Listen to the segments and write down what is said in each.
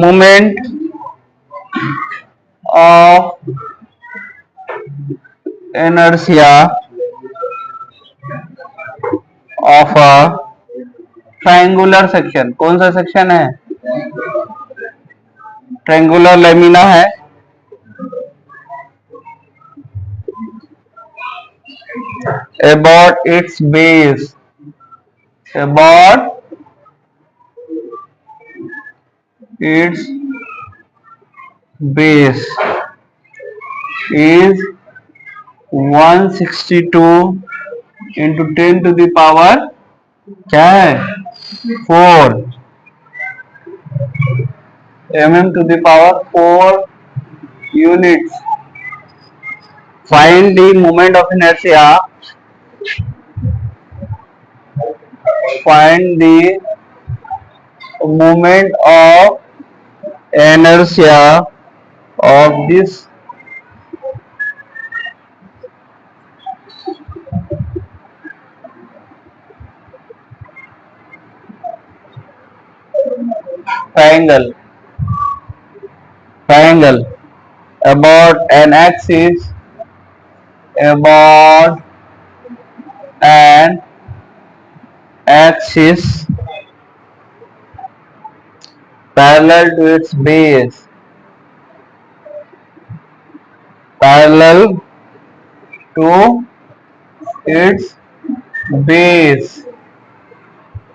moment of inertia of a triangular section. कौन सा section है? ट्रायंगुलर लेमिना है, about its base, about its base is 162 into 10 to the power क्या है 4 mm to the power 4 units. Find the moment of inertia. Find the moment of inertia of this triangle about an axis, about an axis parallel to its base, parallel to its base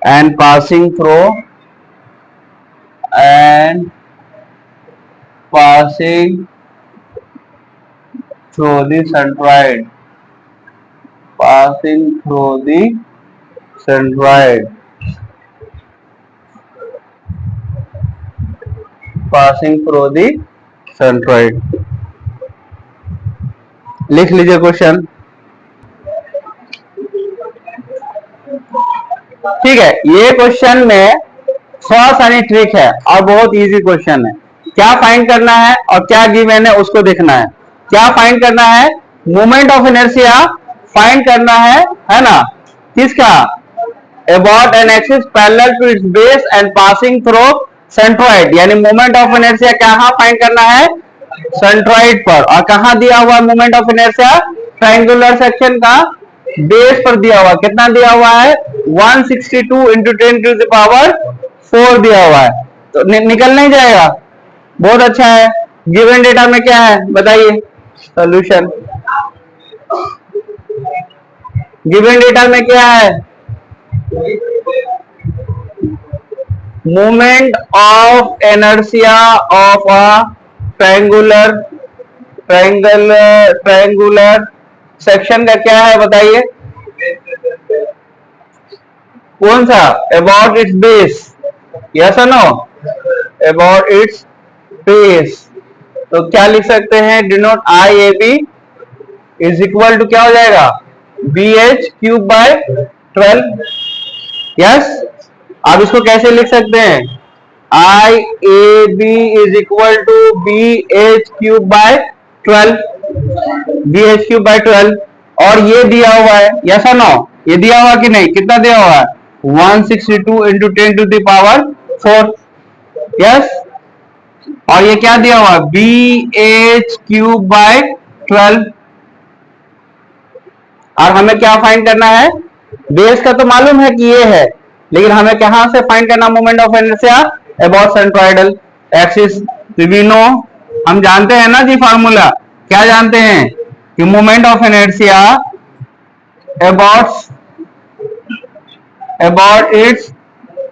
and passing through the centroid, passing through the centroid, passing through the centroid. लिख लीजिए question. ठीक है, ये question में थोड़ा सा trick है और बहुत इजी क्वेश्चन है. क्या फाइंड करना है और क्या गिवन है उसको देखना है. क्या फाइंड करना है? मोमेंट ऑफ इनर्शिया फाइंड करना है ना. किसका? About an axis parallel to its base and passing through centroid. यानी मोमेंट ऑफ इनर्शिया कहां फाइंड करना है? सेंट्रॉइड पर. और कहां दिया हुआ है moment of inertia? Triangular section का बेस पर दिया हुआ. कितना दिया हुआ है? 162 इंटू 10 टू द पावर 4 दिया हुआ है. तो निकल नहीं जाएगा. बहुत अच्छा है. गिवन डेटा में क्या है बताइए सॉल्यूशन. गिवन डेटा में क्या है? Moment of inertia of a triangular section का क्या है बताइए. कौन सा? About its base. यस और नो? About its base. तो क्या लिख सकते हैं? Denote I A B is equal to क्या हो जाएगा? B H cube by 12. Yes. आप इसको कैसे लिख सकते हैं? I A B is equal to B H cube by 12. B H cube by 12. और ये दिया हुआ है. यस और नो? ये दिया हुआ कि नहीं? कितना दिया हुआ है? 162 into 10 to the power 4. Yes. और ये क्या दिया हुआ? B H cube by 12. और हमें क्या फाइंड करना है? बेस का तो मालूम है कि ये है, लेकिन हमें कहां से फाइंड करना moment of inertia? About centroidal axis. We know, हम जानते हैं ना जी फार्मूला. क्या जानते हैं? कि moment of inertia about its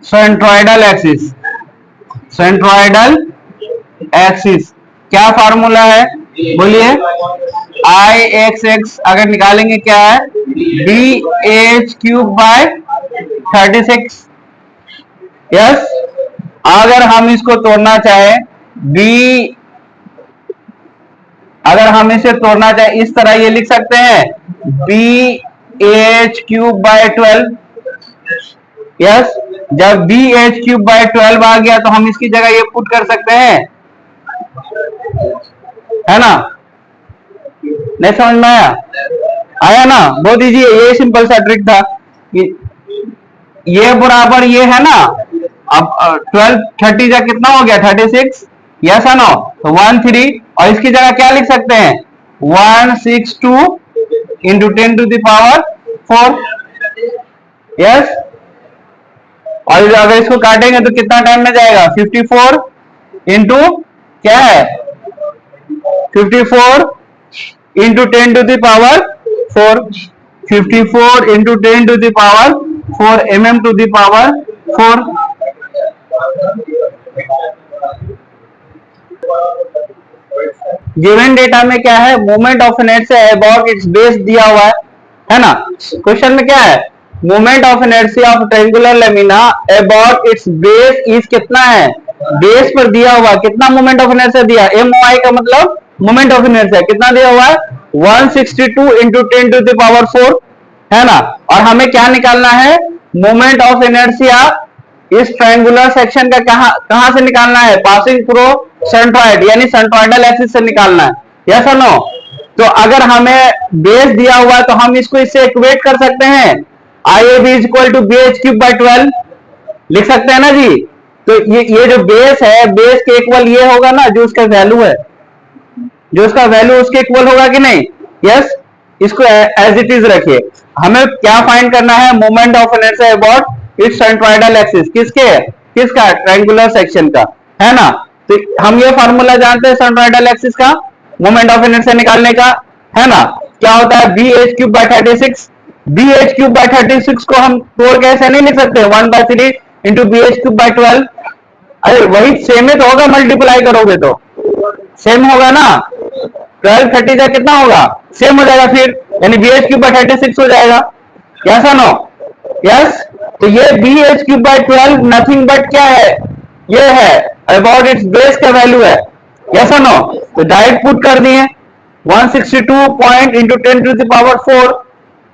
centroidal axis. Centroidal axis क्या फार्मूला है बोलिए? आई एक्स एक्स अगर निकालेंगे क्या है? B H cube by 36. Yes. अगर हम इसको तोड़ना चाहे अगर हम इसे तोड़ना चाहे इस तरह ये लिख सकते हैं B H cube by 12. Yes. जब बी एच क्यूब बाय 12 आ गया तो हम इसकी जगह ये पुट कर सकते हैं, है ना? नहीं समझ में आया ना? बहुत इजी है. ये सिंपल सा ट्रिक था कि ये बराबर ये है ना, अब 12 30 जा कितना हो गया 36, यस नो, तो 13 और इसकी जगह क्या लिख सकते हैं 162 इंटू 10 टू दावर 4, यस। और अगर इसको काटेंगे तो कितना टाइम में जाएगा 54 इंटू क्या है 54 into 10 to the power 4, 54 into 10 to the power 4 mm to the power 4। Given data में क्या है moment of inertia about its base दिया हुआ है ना। क्वेश्चन में क्या है moment of inertia of triangular lamina about its base is कितना है, बेस पर दिया हुआ कितना मोमेंट ऑफ इनर्शिया दिया, MOI का मतलब मोमेंट ऑफ इनर्शिया कितना दिया हुआ है 162 इंटू 10 टू दावर 4 है ना। और हमें क्या निकालना है मोमेंट ऑफ इनर्शिया इस ट्रायंगुलर सेक्शन का कहां से निकालना है पासिंग थ्रू सेंट्रॉइड यानी सेंट्रॉइडल एक्सिस से निकालना है, यस और नो। तो अगर हमें बेस दिया हुआ है तो हम इसको इससे इक्वेट कर सकते हैं IAB is equal to BH cube by 12 लिख सकते हैं ना जी। तो ये जो बेस है बेस के इक्वल ये होगा ना जो उसका वैल्यू है, जो उसका वैल्यू उसके इक्वल होगा कि नहीं, यस। इसको एज इट इज रखिए। हमें क्या फाइंड करना है moment of inertia about it's centroidal axis किसका ट्रायंगुलर सेक्शन का है ना। तो हम ये फार्मूला जानते हैं सेंट्रॉइडल एक्सिस का मोमेंट ऑफ इनर्शिया निकालने का है ना। क्या होता है BH cube by 36, BH cube by 36 को हम तोड़ के ऐसे नहीं लिख सकते 1/3 इंटू BH क्यूब बाई 12। अरे वही सेम ही तो होगा मल्टीप्लाई करोगे तो सेम होगा ना 12 30 का कितना होगा सेम हो जाएगा फिर यानी BH क्यूब बाई 36 हो जाएगा, यस नो, यस। तो ये BH cube by 12 nothing but क्या है ये है अबाउट इट्स बेस का वैल्यू है, यस नो। तो डायरेक्ट पुट कर दिए 162 point into 10 to the power 4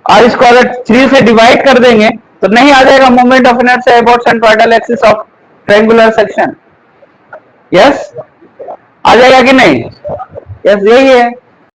और इसको अगर 3 से डिवाइड कर देंगे तो नहीं आ जाएगा moment of inertia about centroidal axis of triangular section, yes आ जाएगा कि नहीं, यस यही है।